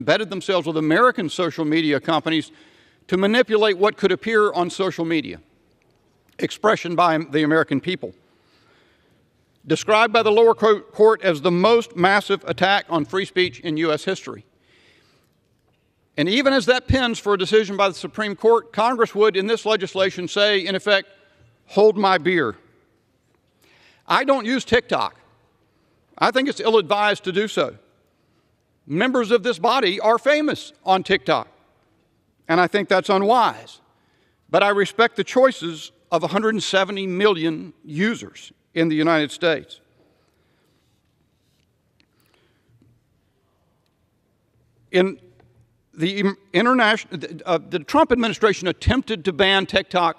embedded themselves with American social media companies to manipulate what could appear on social media, expression by the American people. Described by the lower court as the most massive attack on free speech in U.S. history. And even as that pens for a decision by the Supreme Court, Congress would, in this legislation, say, in effect, hold my beer. I don't use TikTok. I think it's ill-advised to do so. Members of this body are famous on TikTok, and I think that's unwise. But I respect the choices of 170 million users in the United States. In the Trump administration attempted to ban TikTok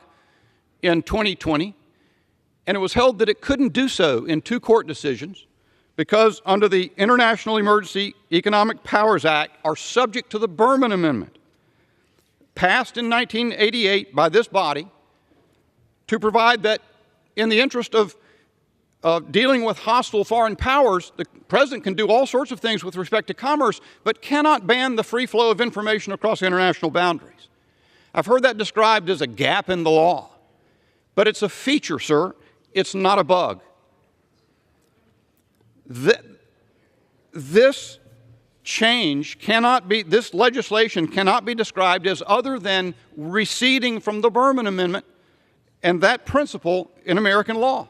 in 2020, and it was held that it couldn't do so in 2 court decisions because under the International Emergency Economic Powers Act are subject to the Berman Amendment, passed in 1988 by this body to provide that in the interest of dealing with hostile foreign powers, the president can do all sorts of things with respect to commerce, but cannot ban the free flow of information across international boundaries. I've heard that described as a gap in the law, but it's a feature, sir. It's not a bug. This change cannot be, this legislation cannot be described as other than receding from the Berman Amendment and that principle in American law,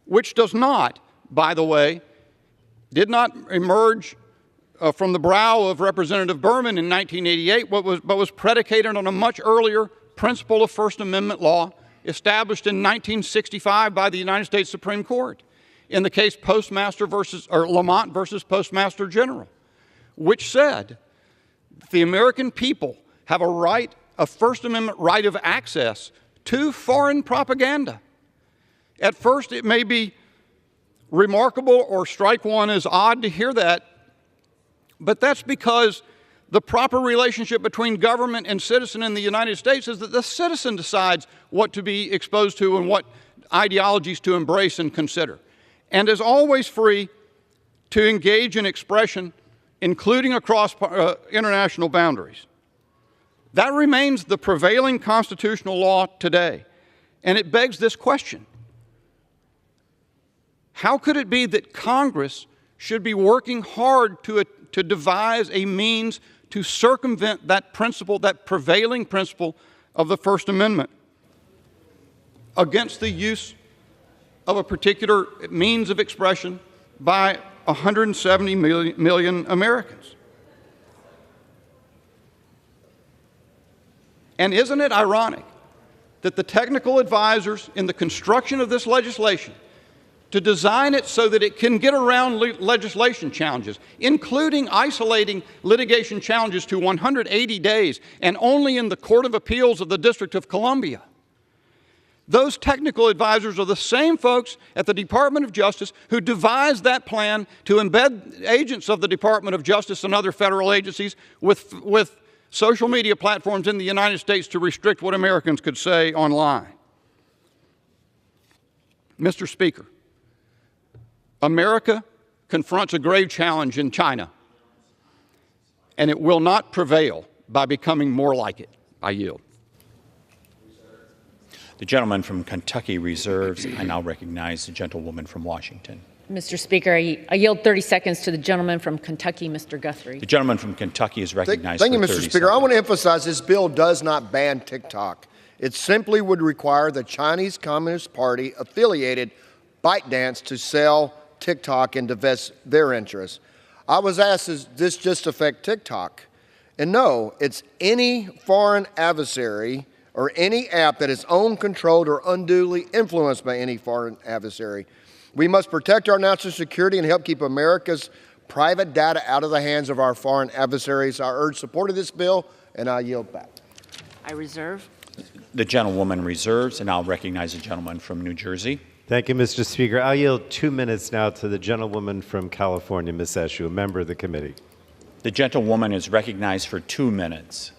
which does not, by the way, did not emerge from the brow of Representative Berman in 1988, but was predicated on a much earlier principle of First Amendment law established in 1965 by the United States Supreme Court in the case Lamont versus Postmaster General, which said the American people have a First Amendment right of access to foreign propaganda. At first, it may be remarkable or strike one as odd to hear that, but that's because the proper relationship between government and citizen in the United States is that the citizen decides what to be exposed to and what ideologies to embrace and consider, and is always free to engage in expression, including across international boundaries. That remains the prevailing constitutional law today, and it begs this question. How could it be that Congress should be working hard to devise a means to circumvent that principle, that prevailing principle of the First Amendment against the use of a particular means of expression by 170 million Americans? And isn't it ironic that the technical advisors in the construction of this legislation to design it so that it can get around legislation challenges, including isolating litigation challenges to 180 days and only in the Court of Appeals of the District of Columbia? Those technical advisors are the same folks at the Department of Justice who devised that plan to embed agents of the Department of Justice and other federal agencies with social media platforms in the United States to restrict what Americans could say online. Mr. Speaker, America confronts a grave challenge in China, and it will not prevail by becoming more like it. I yield. The gentleman from Kentucky reserves. I now recognize the gentlewoman from Washington. Mr. Speaker, I yield 30 seconds to the gentleman from Kentucky, Mr. Guthrie. The gentleman from Kentucky is recognized. Thank you, for Mr. 30 Speaker. seconds. I want to emphasize this bill does not ban TikTok. It simply would require the Chinese Communist Party affiliated ByteDance to sell TikTok and divest their interests. I was asked, does this just affect TikTok? And no, it's any foreign adversary or any app that is owned, controlled, or unduly influenced by any foreign adversary. We must protect our national security and help keep America's private data out of the hands of our foreign adversaries. I urge support of this bill, and I yield back. I reserve. The gentlewoman reserves, and I'll recognize the gentleman from New Jersey. Thank you, Mr. Speaker. I'll yield 2 minutes now to the gentlewoman from California, Ms. Eshoo, a member of the committee. The gentlewoman is recognized for 2 minutes.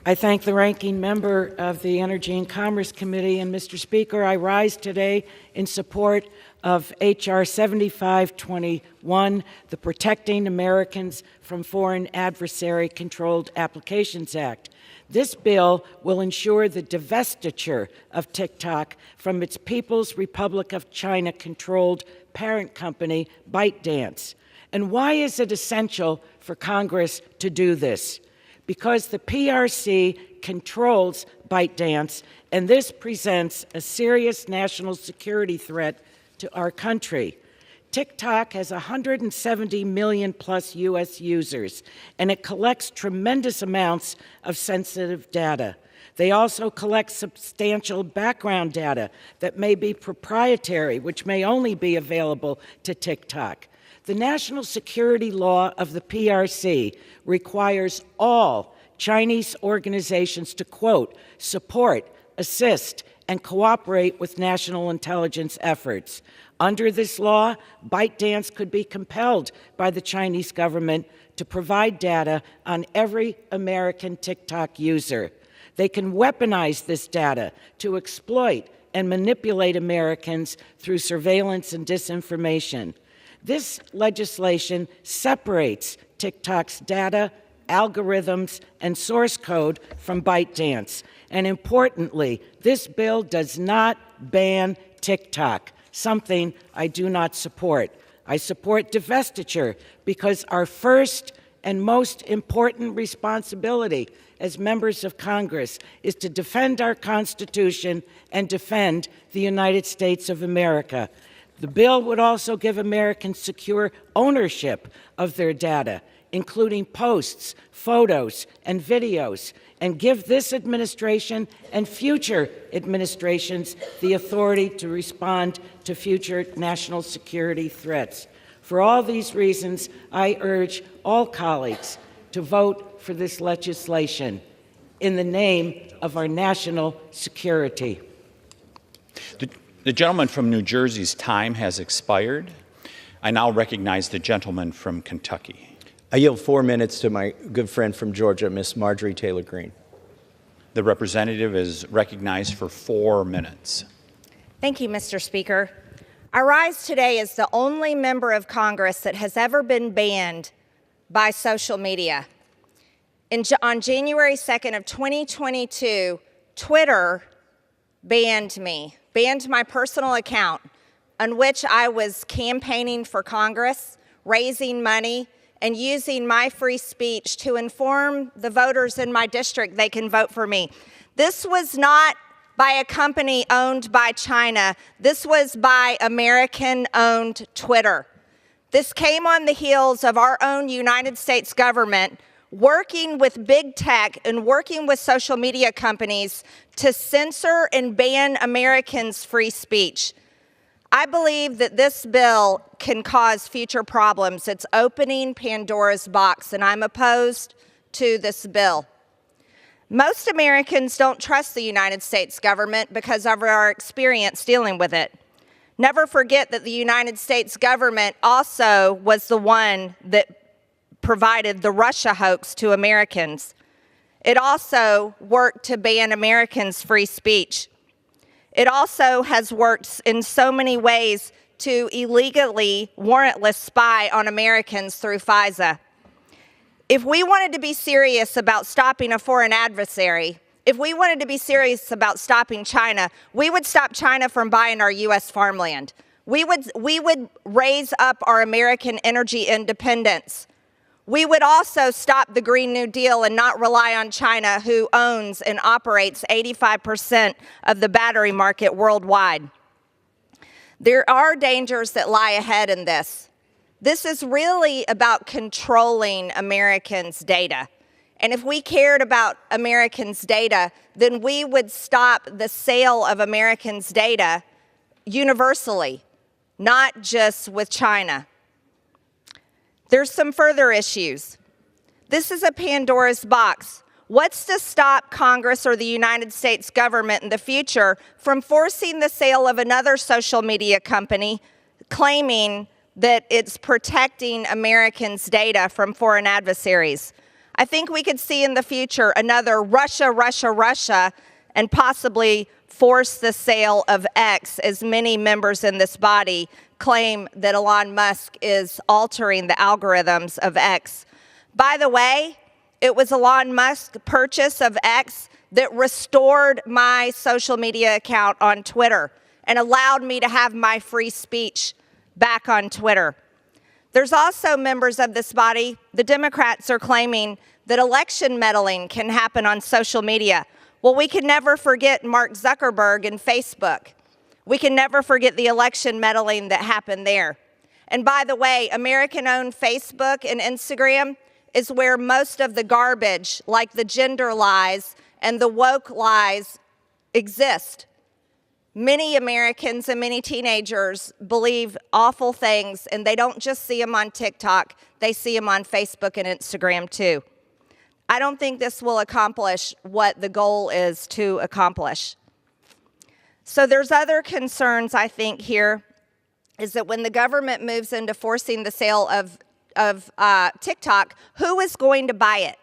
I thank the ranking member of the Energy and Commerce Committee. And Mr. Speaker, I rise today in support of H.R. 7521, the Protecting Americans from Foreign Adversary-Controlled Applications Act. This bill will ensure the divestiture of TikTok from its People's Republic of China-controlled parent company, ByteDance. And why is it essential for Congress to do this? Because the PRC controls ByteDance, and this presents a serious national security threat to our country. TikTok has 170 million plus U.S. users, and it collects tremendous amounts of sensitive data. They also collect substantial background data that may be proprietary, which may only be available to TikTok. The national security law of the PRC requires all Chinese organizations to, quote, support, assist, and cooperate with national intelligence efforts. Under this law, ByteDance could be compelled by the Chinese government to provide data on every American TikTok user. They can weaponize this data to exploit and manipulate Americans through surveillance and disinformation. This legislation separates TikTok's data, algorithms, and source code from ByteDance. And importantly, this bill does not ban TikTok, something I do not support. I support divestiture because our first and most important responsibility as members of Congress is to defend our Constitution and defend the United States of America. The bill would also give Americans secure ownership of their data, including posts, photos, and videos, and give this administration and future administrations the authority to respond to future national security threats. For all these reasons, I urge all colleagues to vote for this legislation in the name of our national security. The gentleman from New Jersey's time has expired. I now recognize the gentleman from Kentucky. I yield 4 minutes to my good friend from Georgia, Ms. Marjorie Taylor Greene. The representative is recognized for 4 minutes. Thank you, Mr. Speaker. I rise today as the only member of Congress that has ever been banned by social media. On January 2nd of 2022, Twitter banned me, banned my personal account on which I was campaigning for Congress, raising money, and using my free speech to inform the voters in my district they can vote for me. This was not by a company owned by China. This was by American-owned Twitter. This came on the heels of our own United States government working with big tech and working with social media companies to censor and ban Americans' free speech. I believe that this bill can cause future problems. It's opening Pandora's box, and I'm opposed to this bill. Most Americans don't trust the United States government because of our experience dealing with it. Never forget that the United States government also was the one that provided the Russia hoax to Americans. It also worked to ban Americans' free speech. It also has worked in so many ways to illegally, warrantless spy on Americans through FISA. If we wanted to be serious about stopping a foreign adversary, if we wanted to be serious about stopping China, we would stop China from buying our U.S. farmland. We would raise up our American energy independence. We would also stop the Green New Deal and not rely on China, who owns and operates 85% of the battery market worldwide. There are dangers that lie ahead in this. This is really about controlling Americans' data. And if we cared about Americans' data, then we would stop the sale of Americans' data universally, not just with China. There's some further issues. This is a Pandora's box. What's to stop Congress or the United States government in the future from forcing the sale of another social media company claiming that it's protecting Americans' data from foreign adversaries? I think we could see in the future another Russia and possibly force the sale of X, as many members in this body claim that Elon Musk is altering the algorithms of X. By the way, it was Elon Musk's purchase of X that restored my social media account on Twitter and allowed me to have my free speech back on Twitter. There's also members of this body, the Democrats are claiming that election meddling can happen on social media. Well, we can never forget Mark Zuckerberg and Facebook. We can never forget the election meddling that happened there. And by the way, American-owned Facebook and Instagram is where most of the garbage, like the gender lies and the woke lies, exist. Many Americans and many teenagers believe awful things, and they don't just see them on TikTok, they see them on Facebook and Instagram too. I don't think this will accomplish what the goal is to accomplish. So there's other concerns, I think, here, is that when the government moves into forcing the sale of TikTok, who is going to buy it?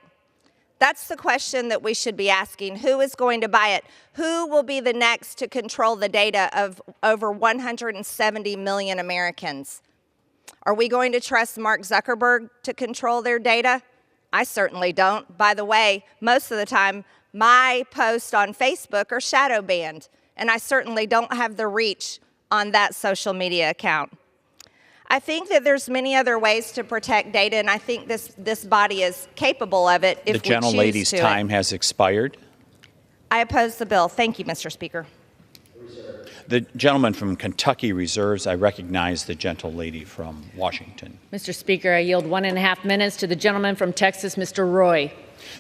That's the question that we should be asking. Who is going to buy it? Who will be the next to control the data of over 170 million Americans? Are we going to trust Mark Zuckerberg to control their data? I certainly don't. By the way, most of the time, my posts on Facebook are shadow banned, and I certainly don't have the reach on that social media account. I think that there's many other ways to protect data, and I think this body is capable of it if we choose to. The gentlelady's time has expired. I oppose the bill. Thank you, Mr. Speaker. The gentleman from Kentucky reserves. I recognize the gentlelady from Washington. Mr. Speaker, I yield 1.5 minutes to the gentleman from Texas, Mr. Roy.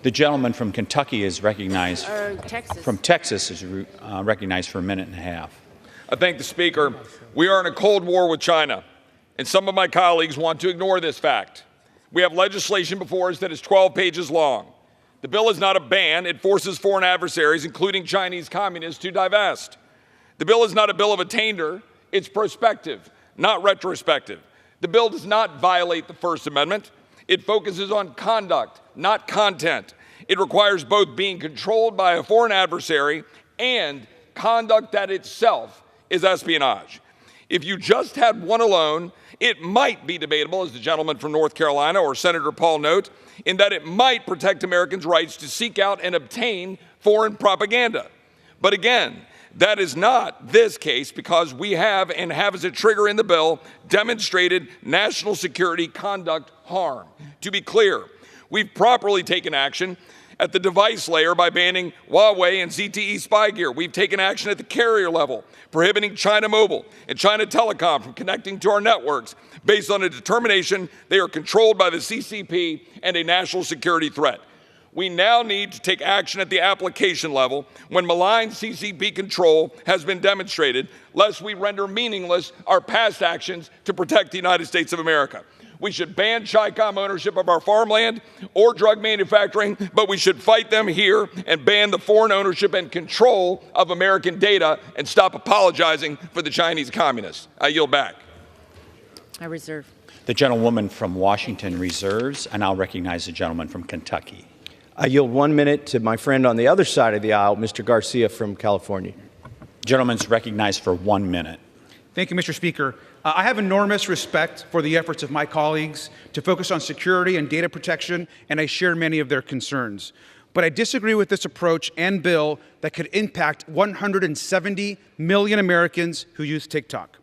The gentleman from Kentucky is recognized. From Texas is recognized for 1.5 minutes. I thank the Speaker. We are in a Cold War with China, and some of my colleagues want to ignore this fact. We have legislation before us that is 12 pages long. The bill is not a ban. It forces foreign adversaries, including Chinese communists, to divest. The bill is not a bill of attainder. It's prospective, not retrospective. The bill does not violate the First Amendment. It focuses on conduct, not content. It requires both being controlled by a foreign adversary and conduct that itself is espionage. If you just had one alone, it might be debatable, as the gentleman from North Carolina or Senator Paul note, in that it might protect Americans' rights to seek out and obtain foreign propaganda. But again, that is not this case, because we have, and have as a trigger in the bill, demonstrated national security conduct harm. To be clear, we've properly taken action at the device layer by banning Huawei and ZTE spy gear. We've taken action at the carrier level, prohibiting China Mobile and China Telecom from connecting to our networks based on a determination they are controlled by the CCP and a national security threat. We now need to take action at the application level when malign CCP control has been demonstrated, lest we render meaningless our past actions to protect the United States of America. We should ban Chi-Com ownership of our farmland or drug manufacturing, but we should fight them here and ban the foreign ownership and control of American data and stop apologizing for the Chinese communists. I yield back. I reserve. The gentlewoman from Washington reserves. I now recognize the gentleman from Kentucky. I yield 1 minute to my friend on the other side of the aisle, Mr. Garcia from California. Gentleman's recognized for 1 minute. Thank you, Mr. Speaker. I have enormous respect for the efforts of my colleagues to focus on security and data protection, and I share many of their concerns. But I disagree with this approach and bill that could impact 170 million Americans who use TikTok.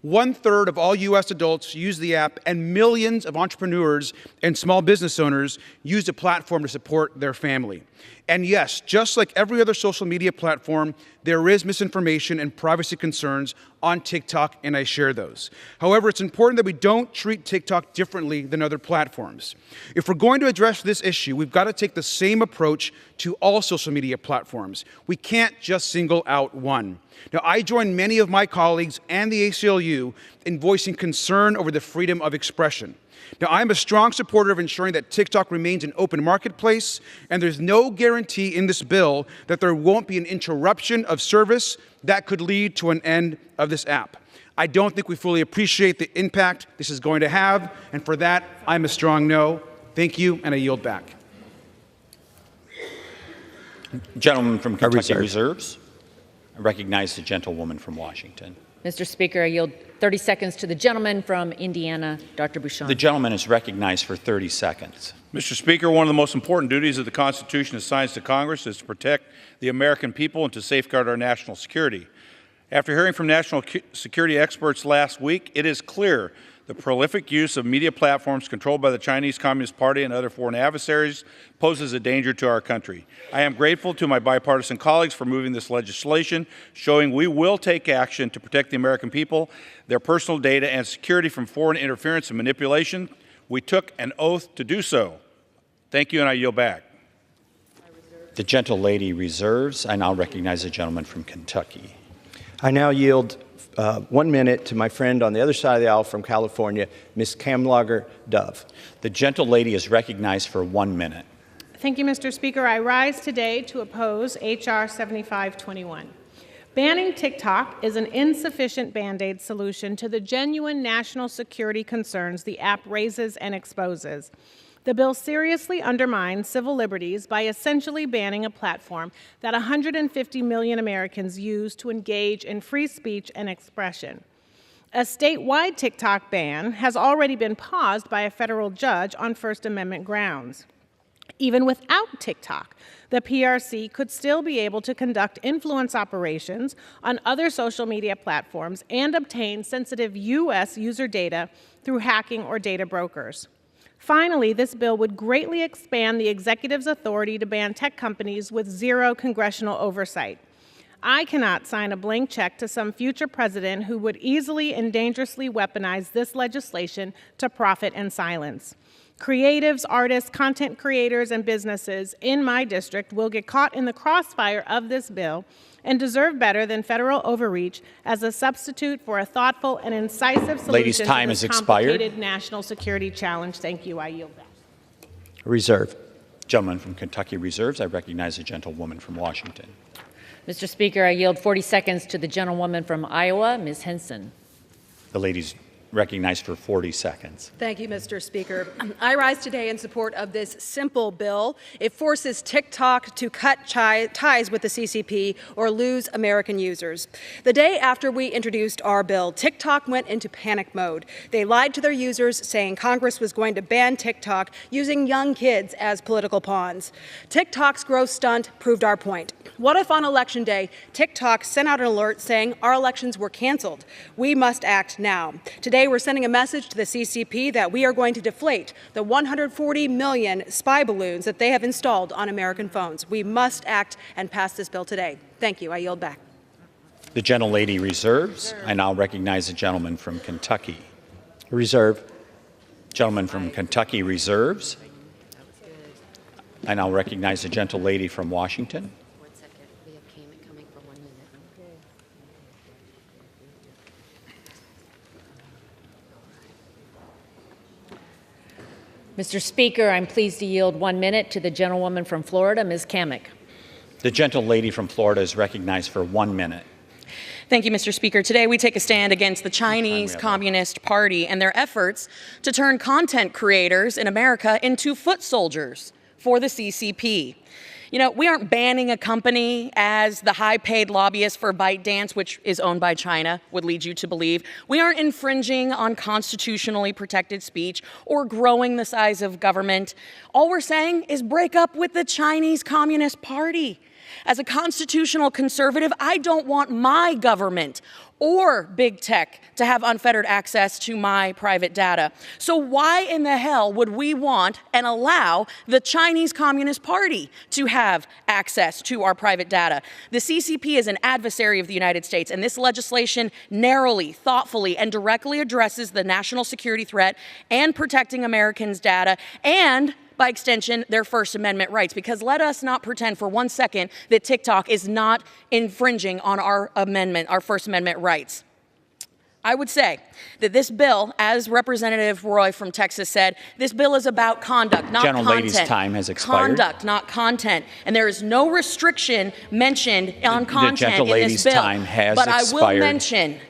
1/3 of all U.S. adults use the app, and millions of entrepreneurs and small business owners use the platform to support their family. And yes, just like every other social media platform, there is misinformation and privacy concerns on TikTok, and I share those. However, it's important that we don't treat TikTok differently than other platforms. If we're going to address this issue, we've got to take the same approach to all social media platforms. We can't just single out one. Now, I join many of my colleagues and the ACLU in voicing concern over the freedom of expression. Now, I'm a strong supporter of ensuring that TikTok remains an open marketplace, and there's no guarantee in this bill that there won't be an interruption of service that could lead to an end of this app. I don't think we fully appreciate the impact this is going to have, and for that, I'm a strong no. Thank you, and I yield back. Gentleman from Kentucky reserves. I recognize the gentlewoman from Washington. Mr. Speaker, I yield 30 seconds to the gentleman from Indiana, Dr. Bouchon. The gentleman is recognized for 30 seconds. Mr. Speaker, one of the most important duties of the Constitution assigned to Congress is to protect the American people and to safeguard our national security. After hearing from national security experts last week, it is clear the prolific use of media platforms controlled by the Chinese Communist Party and other foreign adversaries poses a danger to our country. I am grateful to my bipartisan colleagues for moving this legislation, showing we will take action to protect the American people, their personal data, and security from foreign interference and manipulation. We took an oath to do so. Thank you, and I yield back. The gentlelady reserves. I now recognize the gentleman from Kentucky. I now yield 1 minute to my friend on the other side of the aisle from California, Ms. Kamlager Dove. The gentlelady is recognized for 1 minute. Thank you, Mr. Speaker. I rise today to oppose H.R. 7521. Banning TikTok is an insufficient Band-Aid solution to the genuine national security concerns the app raises and exposes. The bill seriously undermines civil liberties by essentially banning a platform that 150 million Americans use to engage in free speech and expression. A statewide TikTok ban has already been paused by a federal judge on First Amendment grounds. Even without TikTok, the PRC could still be able to conduct influence operations on other social media platforms and obtain sensitive U.S. user data through hacking or data brokers. Finally, this bill would greatly expand the executive's authority to ban tech companies with zero congressional oversight. I cannot sign a blank check to some future president who would easily and dangerously weaponize this legislation to profit and silence. Creatives, artists, content creators, and businesses in my district will get caught in the crossfire of this bill and deserve better than federal overreach as a substitute for a thoughtful and incisive solution to this complicated national security challenge. Thank you. I yield back. Reserve. Gentleman from Kentucky reserves. I recognize the gentlewoman from Washington. Mr. Speaker, I yield 40 seconds to the gentlewoman from Iowa, Ms. Henson. The lady's recognized for 40 seconds. Thank you, Mr. Speaker. I rise today in support of this simple bill. It forces TikTok to cut ties with the CCP or lose American users. The day after we introduced our bill, TikTok went into panic mode. They lied to their users, saying Congress was going to ban TikTok, using young kids as political pawns. TikTok's growth stunt proved our point. What if on Election Day, TikTok sent out an alert saying our elections were canceled? We must act now. Today, we're sending a message to the CCP that we are going to deflate the 140 million spy balloons that they have installed on American phones. We must act and pass this bill today. Thank you. I yield back. The gentlelady reserves. I now recognize the gentleman from Kentucky. Reserve. Gentleman from Kentucky reserves. I now recognize the gentlelady from Washington. Mr. Speaker, I'm pleased to yield 1 minute to the gentlewoman from Florida, Ms. Kamick. The gentlelady from Florida is recognized for 1 minute. Thank you, Mr. Speaker. Today we take a stand against the Chinese Communist Party and their efforts to turn content creators in America into foot soldiers for the CCP. You know, we aren't banning a company as the high-paid lobbyist for ByteDance, which is owned by China, would lead you to believe. We aren't infringing on constitutionally protected speech or growing the size of government. All we're saying is break up with the Chinese Communist Party. As a constitutional conservative, I don't want my government or big tech to have unfettered access to my private data. So why in the hell would we want and allow the Chinese Communist Party to have access to our private data? The CCP is an adversary of the United States, and this legislation narrowly, thoughtfully, and directly addresses the national security threat and protecting Americans' data and, by extension, their First Amendment rights. Because let us not pretend for 1 second that TikTok is not infringing on our amendment, our First Amendment rights. I would say that this bill, as Representative Roy from Texas said, this bill is about conduct, not content. Gentlelady's time has expired. Conduct, not content. And there is no restriction mentioned on content in this bill. Time has but expired. I will mention,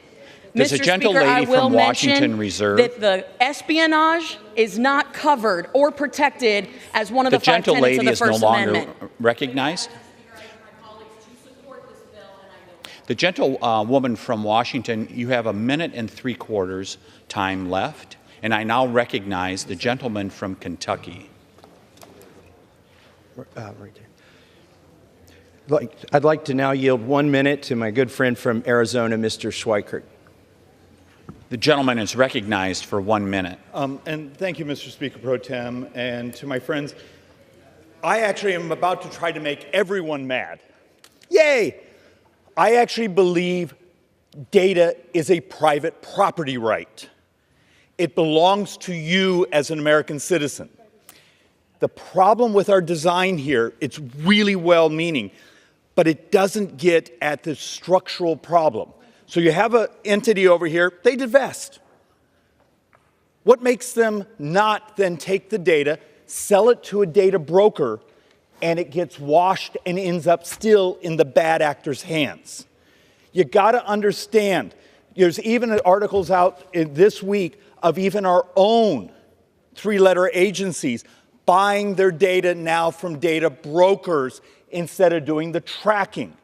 Does the Mr. Speaker, I will from Washington mention reserve that the espionage is not covered or protected as one of the 5 tenets of the First Amendment. The gentlelady is no longer recognized. The gentlewoman from Washington, you have 1 minute and 3/4 time left, and I now recognize the gentleman from Kentucky. Right there. I'd like to now yield 1 minute to my good friend from Arizona, Mr. Schweikert. The gentleman is recognized for 1 minute. And thank you, Mr. Speaker Pro Tem, and to my friends. I actually am about to try to make everyone mad. Yay! I actually believe data is a private property right. It belongs to you as an American citizen. The problem with our design here, it's really well-meaning, but it doesn't get at the structural problem. So you have an entity over here, they divest. What makes them not then take the data, sell it to a data broker, and it gets washed and ends up still in the bad actor's hands? You got to understand, there's even articles out this week of even our own three-letter agencies buying their data now from data brokers instead of doing the tracking.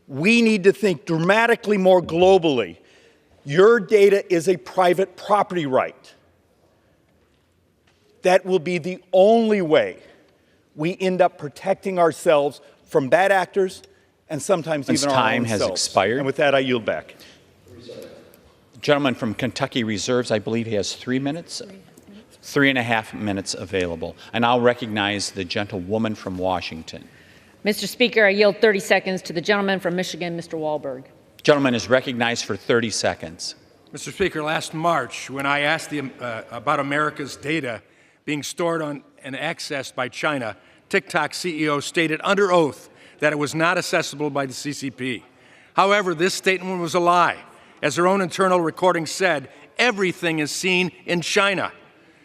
We need to think dramatically more globally. Your data is a private property right. That will be the only way we end up protecting ourselves from bad actors and sometimes even our own time has selves. expired. And with that, I yield back. The gentleman from Kentucky reserves, I believe he has 3 minutes. 3.5 minutes available. And I'll recognize the gentlewoman from Washington. Mr. Speaker, I yield 30 seconds to the gentleman from Michigan, Mr. Wahlberg. Gentleman is recognized for 30 seconds. Mr. Speaker, last March, when I asked about America's data being stored on and accessed by China, TikTok CEO stated under oath that it was not accessible by the CCP. However, this statement was a lie. As her own internal recording said, everything is seen in China.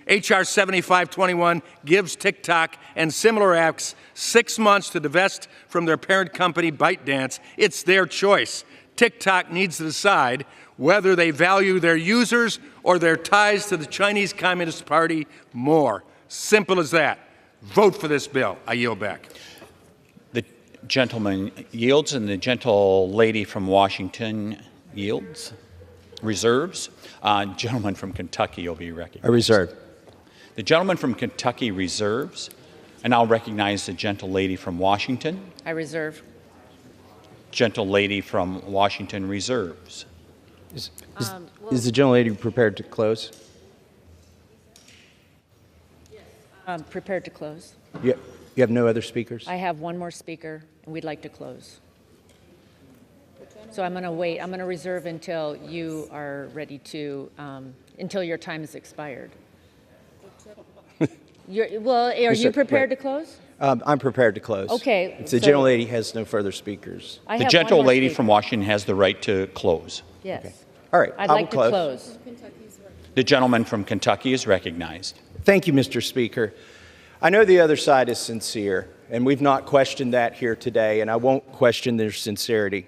H.R. 7521 gives TikTok and similar apps 6 months to divest from their parent company, ByteDance. It's their choice. TikTok needs to decide whether they value their users or their ties to the Chinese Communist Party more. Simple as that. Vote for this bill. I yield back. The gentleman yields, and the gentle lady from Washington yields, reserves. Gentleman from Kentucky will be recognized. I reserve. The gentleman from Kentucky reserves, and I'll recognize the gentle lady from Washington. I reserve. Gentle lady from Washington reserves. Is the gentlelady prepared to close? Prepared to close. You have no other speakers? I have one more speaker, and we'd like to close. So I'm going to wait. I'm going to reserve until you are ready to, until your time has expired. Are you prepared to close? I'm prepared to close. Okay. The gentlelady has no further speakers. The gentle lady from Washington has the right to close. Yes. Okay. All right. I'd like to close. The gentleman from Kentucky is recognized. Thank you, Mr. Speaker. I know the other side is sincere, and we've not questioned that here today, and I won't question their sincerity.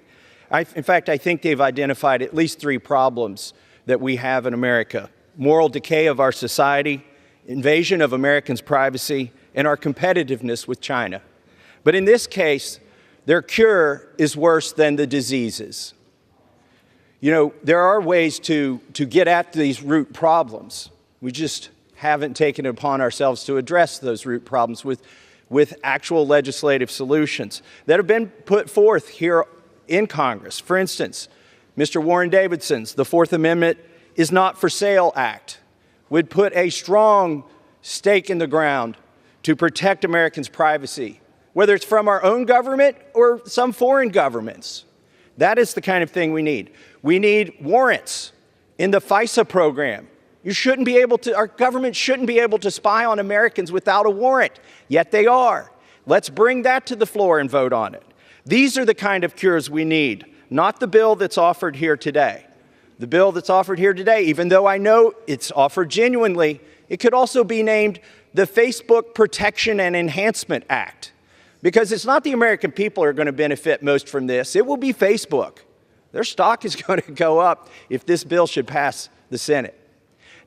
In fact, I think they've identified at least 3 problems that we have in America: moral decay of our society, invasion of Americans' privacy, and our competitiveness with China. But in this case, their cure is worse than the diseases. You know, there are ways to get at these root problems. We just haven't taken it upon ourselves to address those root problems with actual legislative solutions that have been put forth here in Congress. For instance, Mr. Warren Davidson's The Fourth Amendment is Not for Sale Act would put a strong stake in the ground to protect Americans' privacy, whether it's from our own government or some foreign governments. That is the kind of thing we need. We need warrants in the FISA program. Our government shouldn't be able to spy on Americans without a warrant, yet they are. Let's bring that to the floor and vote on it. These are the kind of cures we need, not the bill that's offered here today. The bill that's offered here today, even though I know it's offered genuinely, it could also be named the Facebook Protection and Enhancement Act, because it's not the American people who are going to benefit most from this. It will be Facebook. Their stock is going to go up if this bill should pass the Senate.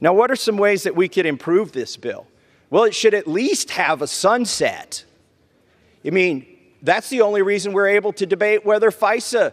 Now, what are some ways that we could improve this bill? Well, it should at least have a sunset. I mean, that's the only reason we're able to debate whether FISA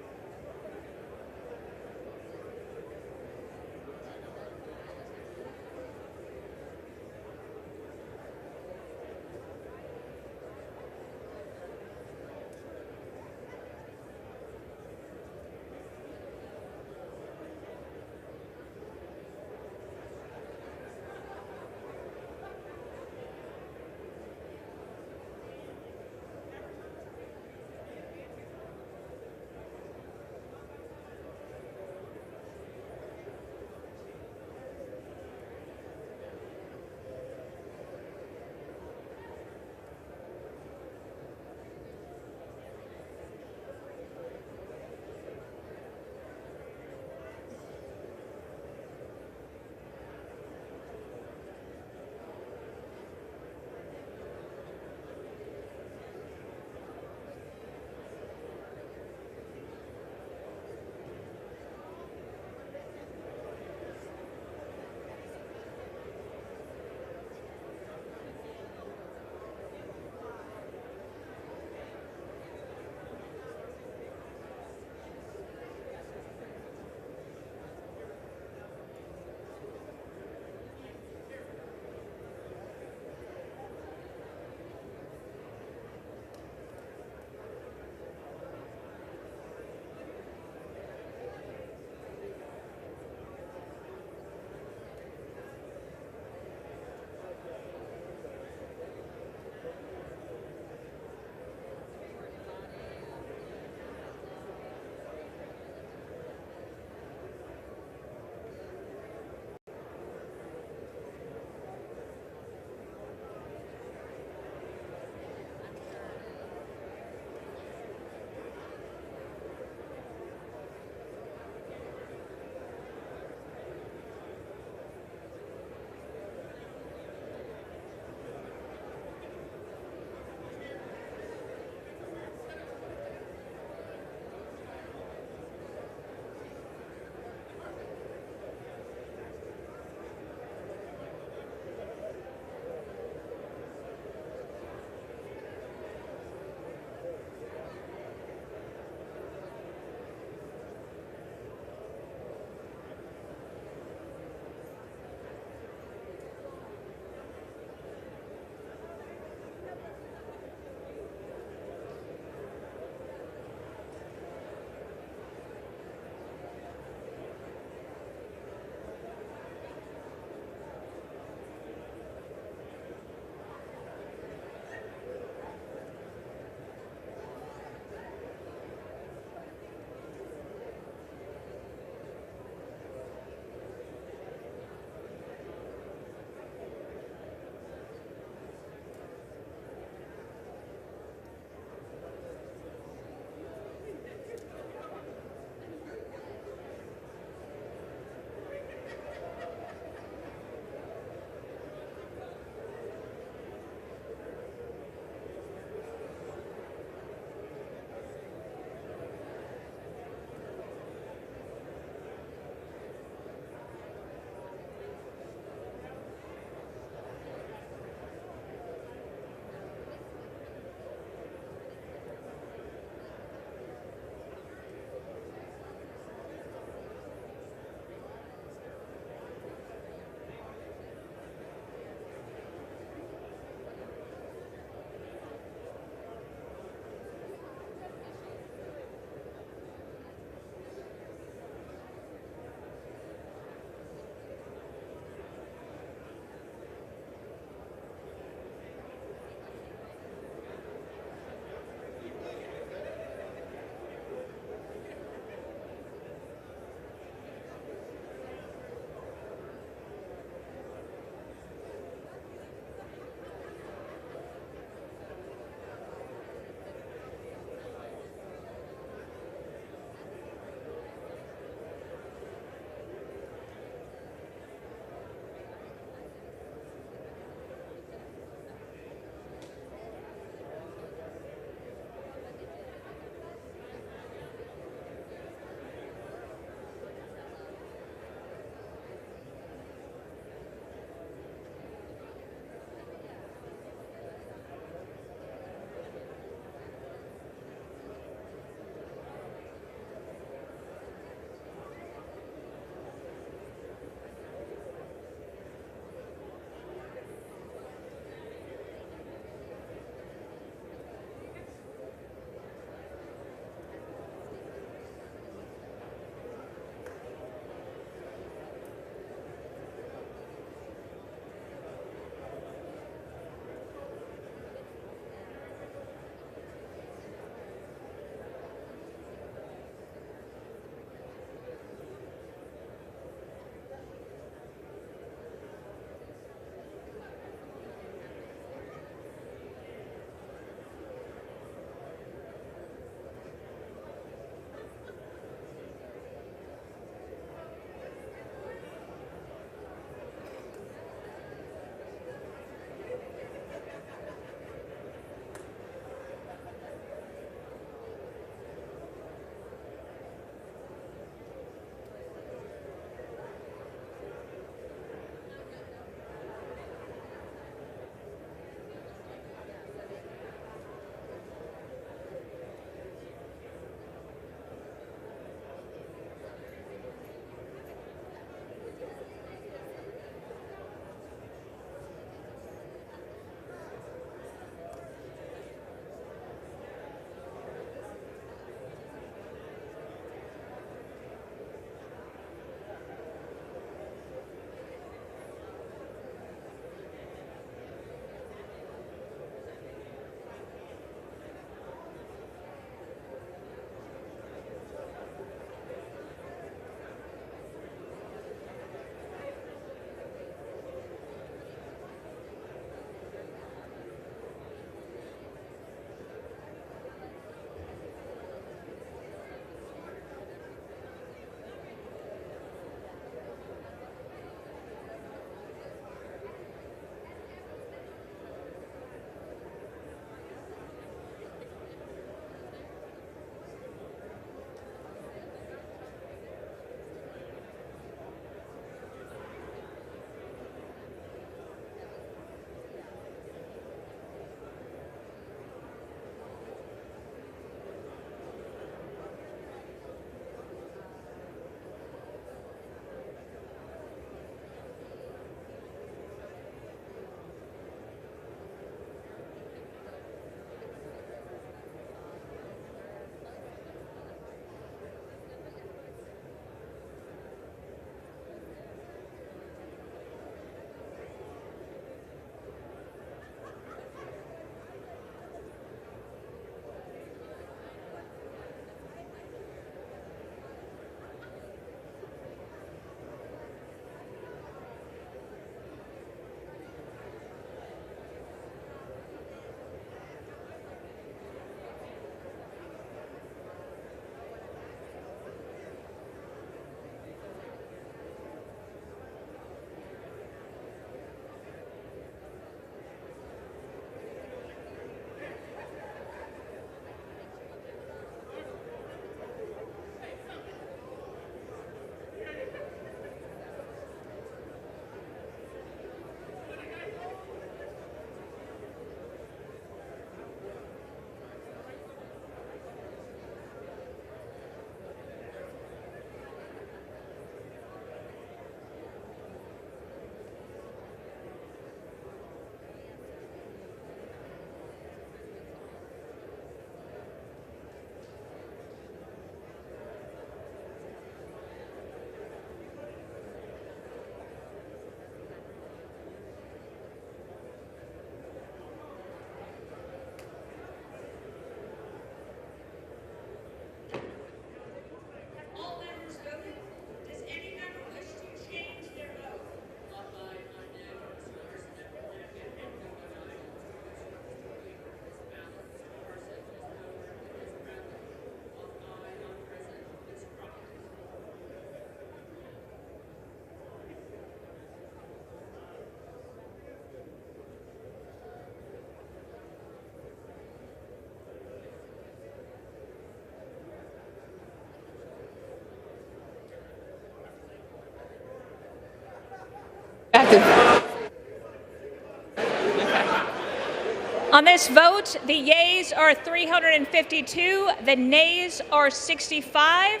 On this vote, the yeas are 352, the nays are 65.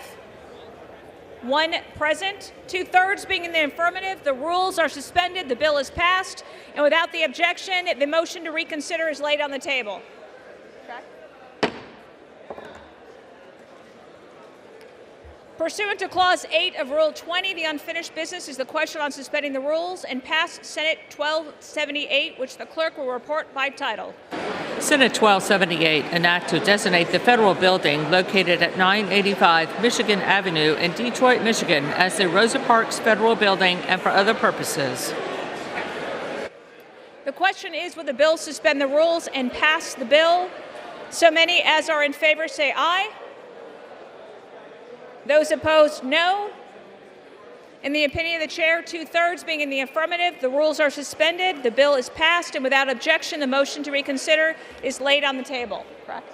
One present, 2/3 being in the affirmative. The rules are suspended, the bill is passed, and without the objection, the motion to reconsider is laid on the table. Pursuant to Clause 8 of Rule 20, the unfinished business is the question on suspending the rules and pass Senate 1278, which the clerk will report by title. Senate 1278, an act to designate the federal building located at 985 Michigan Avenue in Detroit, Michigan as the Rosa Parks Federal Building and for other purposes. The question is, will the bill suspend the rules and pass the bill? So many as are in favor say aye. Those opposed, no. In the opinion of the chair, 2/3 being in the affirmative, the rules are suspended, the bill is passed, and without objection, the motion to reconsider is laid on the table. Correct?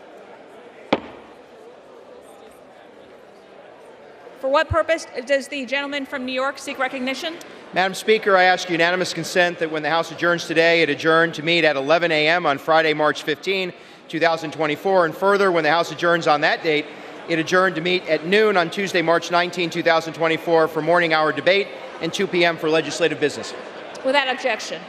For what purpose does the gentleman from New York seek recognition? Madam Speaker, I ask unanimous consent that when the House adjourns today, it adjourn to meet at 11 a.m. on Friday, March 15, 2024, and further, when the House adjourns on that date, it adjourned to meet at noon on Tuesday, March 19, 2024 for morning hour debate and 2 p.m. for legislative business. Without objection.